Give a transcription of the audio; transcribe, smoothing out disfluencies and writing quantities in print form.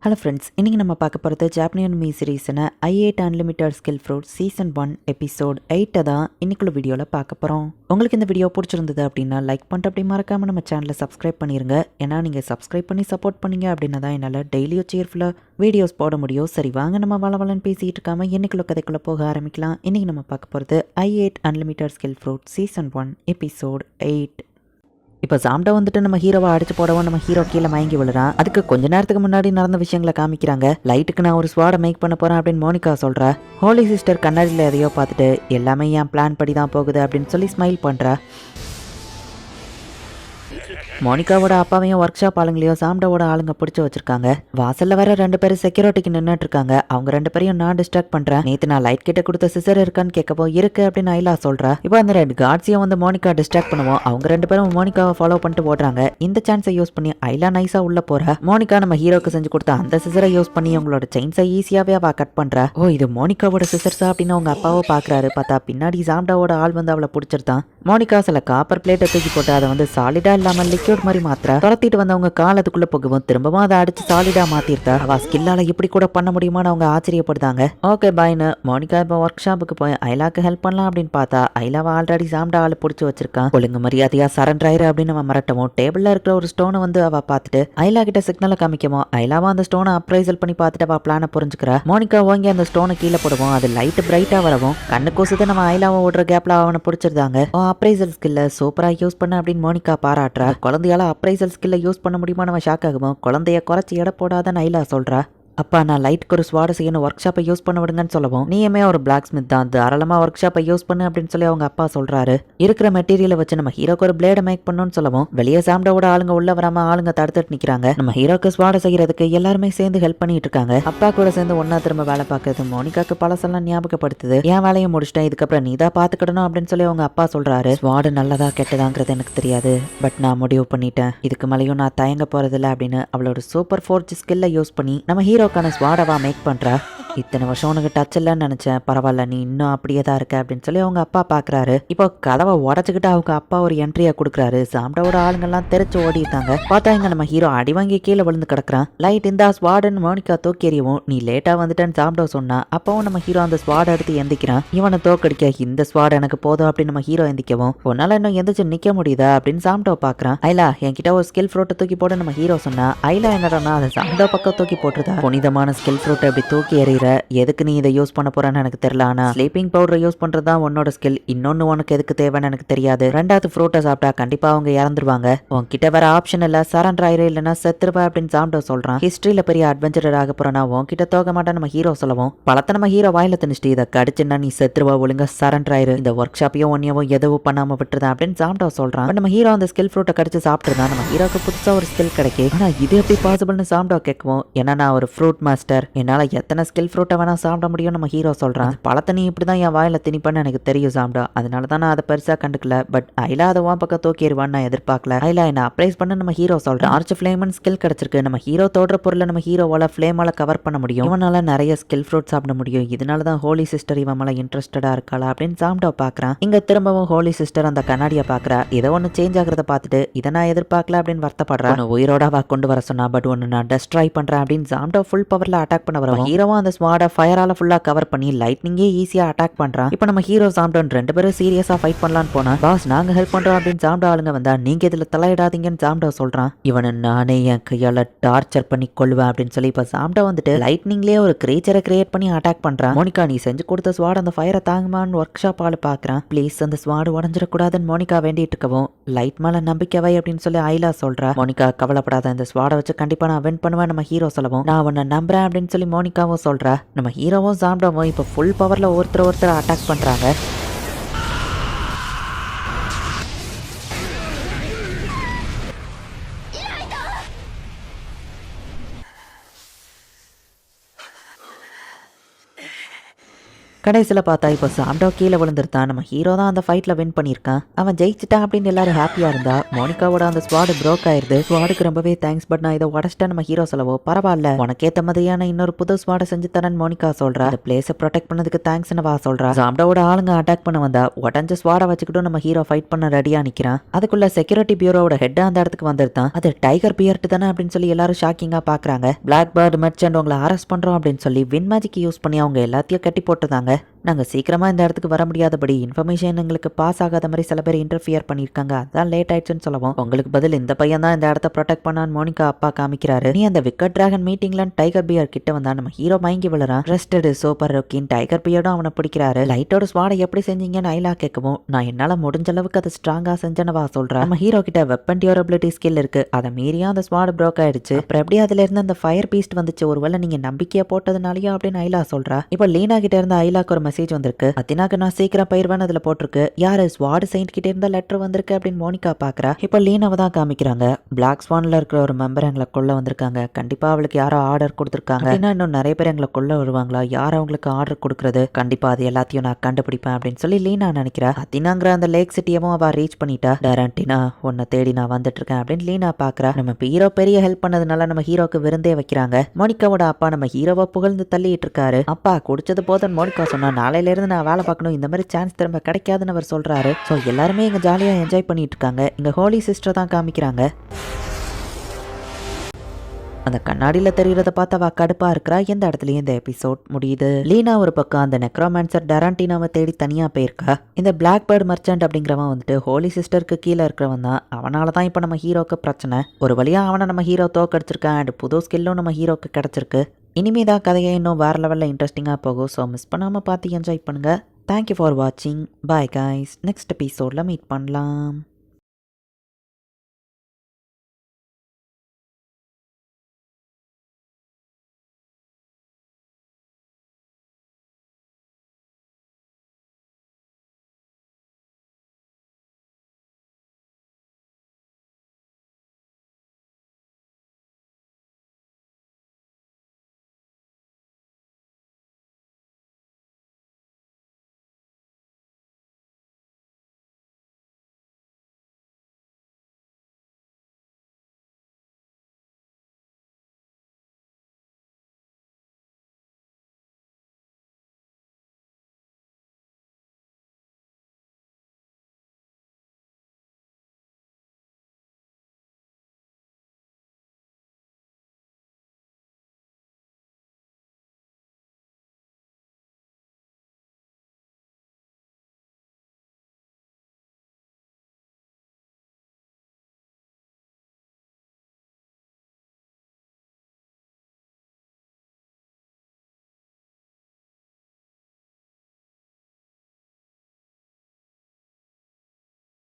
Hello friends, இன்றைக்கி நம்ம பார்க்க போகிறது ஜாப்பனியன் மீ சீரீஸில் I8 unlimited skill fruit season 1 episode 8 தான் இன்னைக்குள்ள வீடியோவில் பார்க்க போகிறோம். உங்களுக்கு இந்த வீடியோ பிடிச்சிருந்தது அப்படின்னா லைக் பண்ணிட்டு அப்படி மறக்காமல் நம்ம சேனலை சப்ஸ்கிரைப் பண்ணிடுங்க. ஏன்னா நீங்கள் சப்ஸ்கிரைப் பண்ணி சப்போர்ட் பண்ணீங்க அப்படின்னா தான் என்னால் டெய்லியும் சேர்ஃபுல்லாக வீடியோஸ் போட முடியும். சரி வாங்க நம்ம வளவலன்னு பேசிகிட்டு இருக்காமல் இன்னைக்குள்ள கதைக்குள்ளே போக ஆரம்பிக்கலாம். இன்றைக்கி நம்ம பார்க்க போகிறது I8 unlimited skill fruit season 1 episode 8. இப்போ சாம்டா வந்துட்டு நம்ம ஹீரோவை அடிச்சு போடவும் நம்ம ஹீரோ கீழே மயங்கி விழுறான். அதுக்கு கொஞ்ச நேரத்துக்கு முன்னாடி நடந்த விஷயங்களை காமிக்கிறாங்க. லைட்டுக்கு நான் ஒரு ஸ்வாடை மேக் பண்ண போறேன் அப்படின்னு மோனிகா சொல்றா. ஹோலி சிஸ்டர் கண்ணாடியில் எதையோ பார்த்துட்டு எல்லாமே என் பிளான் படி தான் போகுது அப்படின்னு சொல்லி ஸ்மைல் பண்றா. மோனிகாவோட அப்பாவையும் ஒர்க் ஷாப் ஆளுங்களையும் சாம்டாவோட ஆளுங்க பிடிச்சி வச்சிருக்காங்க. வாசல்ல வர 2 பேரும் செக்யூரிட்டிக்கு நின்றுட்டு இருக்காங்க. அவங்க 2 பேரையும் நான் டிஸ்ட்ராக்ட் பண்றேன். நேத்து நான் லைட் கிட்ட கொடுத்த சிசர் இருக்கான்னு கேட்கப்போ இருக்கு அப்படின்னு ஐலா சொல்றா. இப்போ அந்த 2 கார்ட்ஸையும் வந்து மோனிகா டிஸ்ட்ராக்ட் பண்ணுவோம். அவங்க 2 பேரும் மோனிகாவை ஃபாலோ பண்ணிட்டு ஓடுறாங்க. இந்த சான்ஸை யூஸ் பண்ணி ஐலா நைஸா உள்ள போறா. மோனிகா நம்ம ஹீரோக்கு செஞ்சு கொடுத்த அந்த சிசரை யூஸ் பண்ணி அவங்களோட செயின்ஸை ஈஸியாவே அவ கட் பண்றா. ஓ இது மோனிகாவோட சிசர்ஸா அப்படின்னு அவங்க அப்பாவை பாக்குறாரு. பார்த்தா பின்னாடி சாம்டாவோட ஆள் வந்து அவளை பிடிச்சிருந்தான். மோனிகா சில காப்பர் பிளேட்டை தூக்கி போட்டு அதை வந்து சாலிடா இல்லாம லிக்விட் மாதிரி மாத்திரா. துரத்திட்டு வந்தவங்க காலத்துக்குள்ள போகவும் திரும்பவும் அதை அடிச்சு சாலிடா மாத்திருந்தா. அவ ஸ்கில்லால இப்படி கூட பண்ண முடியுமான்னு அவங்க ஆச்சரியப்படுதாங்க. ஓகே பாய்னு மோனிகா இப்போ ஒர்க் ஷாப்புக்கு போய் ஐலாக்கு ஹெல்ப் பண்ணலாம் அப்படின்னு பார்த்தா ஐலாவை ஆல்ரெடி சாம்டா ஆள் பிடிச்சி வச்சிருக்கான். ஒழுங்கு மரியாதையா சரண்டர் ஆயிரு அப்படின்னு அவன் மிரட்டவும் டேபிள்ல இருக்கிற ஒரு ஸ்டோனை வந்து அவ பார்த்துட்டு ஐலா கிட்ட சிக்னலை காமிக்கவும் ஐலாவா அந்த ஸ்டோனை அப்ரைசல் பண்ணி பார்த்துட்டு அவ பிளான புரிஞ்சுக்கிறா. மோனிகா ஓங்கி அந்த ஸ்டோனை கீழே போடுவோம். அது லைட் பிரைட்டா வரவும் கண்ணு கூசுது. நம்ம ஐலாவை ஓடுற கேப்ல அவனை பிடிச்சிருந்தாங்க. அப்ரைசல் ஸ்கில்ல சூப்பரா யூஸ் பண்ண அப்படின்னு மோனிகா பாராட்டுறா. குழந்தையால அப்ரைசல் ஸ்கில்ல யூஸ் பண்ண முடியுமா நம்ம ஷாக் ஆகுவோம். குழந்தைய குறைச்சி எடை போடாத ஐலா சொல்றா. அப்பா நான் லைட்டுக்கு ஒரு ஸ்வாடை செய்யணும், ஒர்க் ஷாப்பை யூஸ் பண்ண விடுங்கன்னு சொல்லவும் நீயுமே ஒரு பிளாக் ஸ்மித் தான், தாராளமாக ஒர்க் ஷாப்பை யூஸ் பண்ணு அப்படின்னு சொல்லி அவங்க அப்பா சொல்றாரு. இருக்கிற மெட்டீரியலை வச்சு நம்ம ஹீரோக்கு ஒரு பிளேடை மேக் பண்ணணும்னு சொல்லவும் வெளியே சாம்டாவோட ஆளுங்க உள்ள வராம ஆளுங்க தடுத்துட்டு நிக்கிறாங்க. நம்ம ஹீரோக்கு ஸ்வாடை செய்யறதுக்கு எல்லாருமே சேர்ந்து ஹெல்ப் பண்ணிட்டு இருக்காங்க. அப்பா கூட சேர்ந்து ஒன்னா திரும்ப வேலை பார்க்கறது மோனிகாக்கு பழசெல்லாம் ஞாபகப்படுத்துது. என் வேலையை முடிச்சிட்டேன், இதுக்கப்புறம் நீ தான் பாத்துக்கிடணும் அப்படின்னு சொல்லி அவங்க அப்பா சொல்றாரு. ஸ்வாடு நல்லதா கெட்டதாங்கிறது எனக்கு தெரியாது, பட் நான் முடிவு பண்ணிட்டேன், இதுக்கு மேலேயும் நான் தயங்க போறதில்ல அப்படின்னு அவளோட சூப்பர் ஃபோர்ஜ் ஸ்கில்லை யூஸ் பண்ணி நம்ம ஹீரோக்கான ஸ்வாடவா மேக் பண்றா. இத்தனை வருஷம் உனக்கு டச் இல்லைன்னு நினைச்சேன், பரவாயில்ல நீ இன்னும் அப்படியே தான் இருக்க அப்படின்னு சொல்லி அவங்க அப்பா பாக்குறாரு. இப்போ கதவை உடச்சுக்கிட்டு அவங்க அப்பா ஒரு என்ட்ரியா கொடுக்குறாரு. சாம்டாவோட ஆளுங்கெல்லாம் தெரிச்சு ஓடிட்டாங்க. பார்த்தா இங்க நம்ம ஹீரோ அடி வாங்கி கீழே விழுந்து கிடக்குறான். லைட் இந்த ஸ்வாடுன்னு மோனிகா தூக்கி எறியவும் நீ லேட்டா வந்துட்டேன்னு சாம்டா சொன்னா. அப்பவும் நம்ம ஹீரோ அந்த ஸ்வாடை எடுத்து எந்திக்கிறான். இவனை தோக்கடிக்க இந்த ஸ்வாட் எனக்கு போதும் அப்படின்னு நம்ம ஹீரோ எந்திக்கவும் உன்னால இன்னும் எந்திரிச்சு நிக்க முடியுதா அப்படின்னு சாம்டோ பாக்குறான். ஐலா என்கிட்ட ஒரு ஸ்கில் ஃப்ரூட்டை தூக்கி போட நம்ம ஹீரோ சொன்னா. ஐலா என்னடா அதை சாம்டோ பக்கம் தூக்கி போட்டுருதா. புனிதமான ஸ்கில் ஃப்ரூட் அப்படி தூக்கி எறிகிற, எதுக்கு நீ இதை யூஸ் பண்ண போறன்னு எனக்கு தெரியல. ஆனா ஸ்லீப்பிங் பவுடர் யூஸ் பண்றதா உன்னோட ஸ்கில், இன்னொன்னு உனக்கு எதுக்கு தேவைன்னு எனக்கு தெரியாது. 2வது ஃப்ரூட்டை சாப்பிட்டா கண்டிப்பா அவங்க இறந்துருவாங்க. உன்கிட்ட வேற ஆப்ஷன் இல்ல, சரண்டர் ஆயிரு இல்லைன்னா செத்துருவா அப்படின்னு சாம்டோ சொல்றான். ஹிஸ்டரியில பெரிய அட்வென்ச்சரர் ஆக போறனா உன்கிட்ட தோக்க மாட்டேன் நம்ம ஹீரோ சொல்லவும் பழத்தை நம்ம ஹீரோ வாயில திணிச்சிட்டு இதை கடிச்சுன்னா நீ செத்துருவா, ஒழுங்கா சரண்டர் ஆயிரு, இந்த ஒர்க் ஷாப்பையும் ஒன்னையவும் எதுவும் பண்ணாம விட்டுருதான் அப்படின்னு சாம்டோ சொல்றான். நம்ம ஹீரோ அந்த ஸ்கில் ஃப்ரூட்டை கடிச்சு சாப்பிட்டுருந்தான். நம்ம ஹீரோக்கு புதுசா ஒரு ஸ்கில் கிடைக்கும். ஆனா இது எப்படி பாசிபிள்னு சாம்டோ கேட்கவும் ஏன்னா நான் ஒரு ஃப்ரூட் மாஸ்டர், என்னால எத்தனை ஸ்கில் ஃப்ரூட்டை வேணா சாப்பிட முடியும் நம்ம ஹீரோ சொல்றான். பழத்தை நீ இப்படிதான் என் வாயில திணிப்பன்னு எனக்கு தெரியும் சாம்டா, அதனாலதான் நான் அதை பெருசா கண்டுக்கல, பட் ஐலா அதை உன் பக்கம் தூக்கிடுவான்னு நான் எதிர்பார்க்கல. ஐலா என்ன அப்ரைஸ் பண்ண நம்ம ஹீரோ சொல்றான். ஆர்ச் ஃபிளேம்னு ஸ்கில் கிடைச்சிருக்கு. நம்ம ஹீரோ தோடுற பொருளை நம்ம ஹீரோவால ஃபிளேமால கவர் பண்ண முடியும். இவனால நிறைய ஸ்கில் ஃப்ரூட் சாப்பிட முடியும். இதனாலதான் ஹோலி சிஸ்டர் இவன் மேல இன்ட்ரெஸ்டடா இருக்காளா அப்படின்னு சாம்டா பாக்குறான். இங்க திரும்பவும் ஹோலி சிஸ்டர் அந்த கண்ணாடியை பாக்குறா. ஏதோ ஒன்னு சேஞ்ச் ஆகிறத பார்த்துட்டு இதை நான் எதிர்பார்க்கல அப்படின்னு வருத்தப்படுறான். உயிரோட வா கொண்டு வர சொன்னா, பட் ஒன்னு நான் டெஸ்ட்ராய் பண்றேன் அப்படின்னு சாம்டா ஃபுல் பவர்ல அட்டாக் பண்ண வரும். ஹீரோவா அந்த ஸ்வாட ஃபயரால ஃபுல்லா கவர் பண்ணி லைட்னிங்கே ஈஸியா அட்டாக் பண்றான். இப்போ நம்ம ஹீரோ சாம்டான் 2 பேரும் சீரியஸா ஃபைட் பண்ணலான்னு போனா பாஸ் நாங்க ஹெல்ப் பண்றோம் அப்படின்னு சாம்டா ஆளுங்க வந்தா நீங்க இதுல தலையிடாதீங்கன்னு சாம்டா சொல்றான். இவனை நானே என் கையால டார்ச்சர் பண்ணி கொள்வேன் அப்படின்னு சொல்லி இப்ப சாம்டா வந்துட்டு லைட்னிங்லயே ஒரு கிரியேச்சரை கிரியேட் பண்ணி அட்டாக் பண்றான். மோனிகா நீ செஞ்சு கொடுத்த ஸ்வாட் அந்த ஃபயரை தாங்குமான்னு ஒர்க் ஷாப் ஆளு பாக்குறான். ப்ளீஸ் அந்த ஸ்வாடு உடஞ்சிடக்கூடாதுன்னு மோனிகா வேண்டிட்டு இருக்கவும் லைட் மேல நம்பிக்கைவை அப்படின்னு சொல்லி ஐலா சொல்றா. மோனிகா கவலைப்படாத, இந்த ஸ்வாடை வச்சு கண்டிப்பா நான் வின் பண்ணுவேன் நம்ம ஹீரோ சொல்லவும் நான் உன்னை நம்புறேன் அப்படின்னு சொல்லி மோனிகாவும் சொல்றா. நம்ம ஹீரோவும் சாம்டாவும் இப்போ ஃபுல் பவர்ல ஒருத்தர் அட்டாக் பண்றாங்க. கடைசியில் பார்த்தா இப்போ சாம்டோ கீழே விழுந்துருத்தான். நம்ம ஹீரோ தான் அந்த ஃபைட்ல வின் பண்ணியிருக்கான். அவன் ஜெயிச்சிட்டான் அப்படின்னு எல்லாரும் ஹாப்பியா இருந்தா மோனிகாவோட அந்த ஸ்வாடு ப்ரோக் ஆயிருது. ஸ்வாடுக்கு ரொம்பவே தேங்க்ஸ், பட் நான் இதை உடச்சிட்டேன். நம்ம ஹீரோ சொல்லவோ பரவாயில்ல, உனக்கேத்த மாதிரியான இன்னொரு புது ஸ்வாடை செஞ்சு தரேன் மோனிகா சொல்றா. அந்த பிளேஸை ப்ரொடெக்ட் பண்ணதுக்கு தேங்க்ஸ்னு வா சொல்றா. சாம்டோவோட ஆளுங்க அட்டாக் பண்ண வந்தா உடஞ்ச ஸ்வாடை வச்சுக்கிட்டு நம்ம ஹீரோ ஃபைட் பண்ண ரெடியா நிக்கிறான். அதுக்குள்ள செக்யூரிட்டி பியூரோட ஹெட் அந்த இடத்துக்கு வந்துருந்தான். அது டைகர் பியர்ட் தானே அப்படின்னு சொல்லி எல்லாரும் ஷாக்கிங்கா பாக்குறாங்க. பிளாக் பேர்ட் மெர்ச்சன்ட் உங்களை அரெஸ்ட் பண்றோம் அப்படின்னு சொல்லி வின் மேஜிக் யூஸ் பண்ணி அவங்க எல்லாத்தையும் கட்டி போட்டுதாங்க. நாங்க சீக்கிரமா இந்த இடத்துக்கு வர முடியாதபடி இன்ஃபர்மேஷன் எங்களுக்கு பாஸ் ஆகாத மாதிரி சில பேர் இன்டர்ஃபியர் பண்ணிருக்காங்க, அதான் லேட் ஆயிடுச்சுன்னு சொல்லவும் உங்களுக்கு பதில் இந்த பையன் தான் இந்த இடத்த ப்ரொடெக்ட் பண்ணான்னு மோனிகா அப்பா காமிக்கிறாரு. நீ அந்த விக்கட் டிராகன் மீட்டிங்ல டைகர் பியர் கிட்ட வந்தா நம்ம ஹீரோ மயங்கி விழுறான். ரெஸ்டட் சூப்பர் ரோக்கின் டைகர் பியர்டும் அவனை பிடிக்கிறாரு. லைட்டோட ஸ்வாடை எப்படி செஞ்சீங்கன்னு ஐலா கேட்கவும் நான் என்னால முடிஞ்ச அளவுக்கு அதை ஸ்ட்ராங்கா செஞ்சனவா சொல்றேன். நம்ம ஹீரோ கிட்ட வெப்பன் டியூரபிலிட்டி ஸ்கில் இருக்கு, அதை மீறியா அந்த ஸ்வாட் ப்ரோக் ஆயிடுச்சு. அப்புறம் எப்படி அதுல இருந்து அந்த ஃபயர் பீஸ்ட் வந்துச்சு, ஒருவேளை நீங்க நம்பிக்கையா போட்டதுனாலயோ அப்படின்னு ஐலா சொல்றா. இப்போ லீனா கிட்ட இருந்து ஐலாக்கு ஒரு மெசேஜ் வந்திருக்கு. அத்தினாக்கு நான் சீக்கிரம் பயிர்வேன் அதுல போட்டிருக்கு. யாரு ஸ்வாட் செயின்ட் கிட்ட இருந்த லெட்டர் வந்திருக்கு அப்படின்னு மோனிகா பாக்குறா. இப்போ லீனாவை தான் காமிக்கிறாங்க. பிளாக் ஸ்வான்ல இருக்கிற ஒரு மெம்பர் எங்களை கொல்ல வந்திருக்காங்க. கண்டிப்பா அவளுக்கு யாரோ ஆர்டர் கொடுத்துருக்காங்க. இன்னும் நிறைய பேர் எங்களை கொல்ல வருவாங்களா, யார் அவங்களுக்கு ஆர்டர் கொடுக்கறது, கண்டிப்பா அது எல்லாத்தையும் நான் கண்டுபிடிப்பேன் அப்படின்னு சொல்லி லீனா நினைக்கிறா. அத்தினாங்கிற அந்த லேக் சிட்டியவும் அவ ரீச் பண்ணிட்டா. டேரண்டினா உன்னை தேடி நான் வந்துட்டு இருக்கேன் அப்படின்னு லீனா பாக்குறா. நம்ம ஹீரோ பெரிய ஹெல்ப் பண்ணதுனால நம்ம ஹீரோக்கு விருந்தே வைக்கிறாங்க. மோனிகாவோட அப்பா நம்ம ஹீரோவை புகழ்ந்து தள்ளிட்டு இருக்காரு. அப்பா குடிச்சது போதுன்னு மோனிகா சொன்னா நாளையில இருந்து நான் வேலை பார்க்கணும், இந்த மாதிரி சான்ஸ் திரும்ப கிடைக்காதுன்னு அவர் சொல்றாரு. ஸோ எல்லாருமே இங்க ஜாலியா என்ஜாய் பண்ணிட்டு இருக்காங்க. இங்க ஹோலி சிஸ்டர் தான் காமிக்கிறாங்க. அந்த கண்ணாடியில் தெரியறத பார்த்து அவ கடுப்பா இருக்கிறா. எந்த இடத்துலயும் இந்த எபிசோட் முடியுது. லீனா ஒரு பக்கம் அந்த நெக்ரோமான்சர் டராண்டினாவை தேடி தனியா போயிருக்கா. இந்த பிளாக் பேர்ட் மர்ச்சன்ட் அப்படிங்கிறவன் வந்துட்டு ஹோலி சிஸ்டருக்கு கீழே இருக்கிறவன் தான். அவனால தான் இப்போ நம்ம ஹீரோக்கு பிரச்சனை. ஒரு வழியா அவனை நம்ம ஹீரோ தோக்கடிச்சிருக்கான். அண்ட் புது ஸ்கில்லும் நம்ம ஹீரோக்கு கிடைச்சிருக்கு. இனிமே தான் கதையை இன்னும் வேற லெவலில் இன்ட்ரெஸ்டிங்காக போகும். ஸோ மிஸ் பண்ணாமல் பார்த்து என்ஜாய் பண்ணுங்க. தேங்க்யூ ஃபார் வாட்சிங். Bye guys. நெக்ஸ்ட் எபிசோடில் மீட் பண்ணலாம்.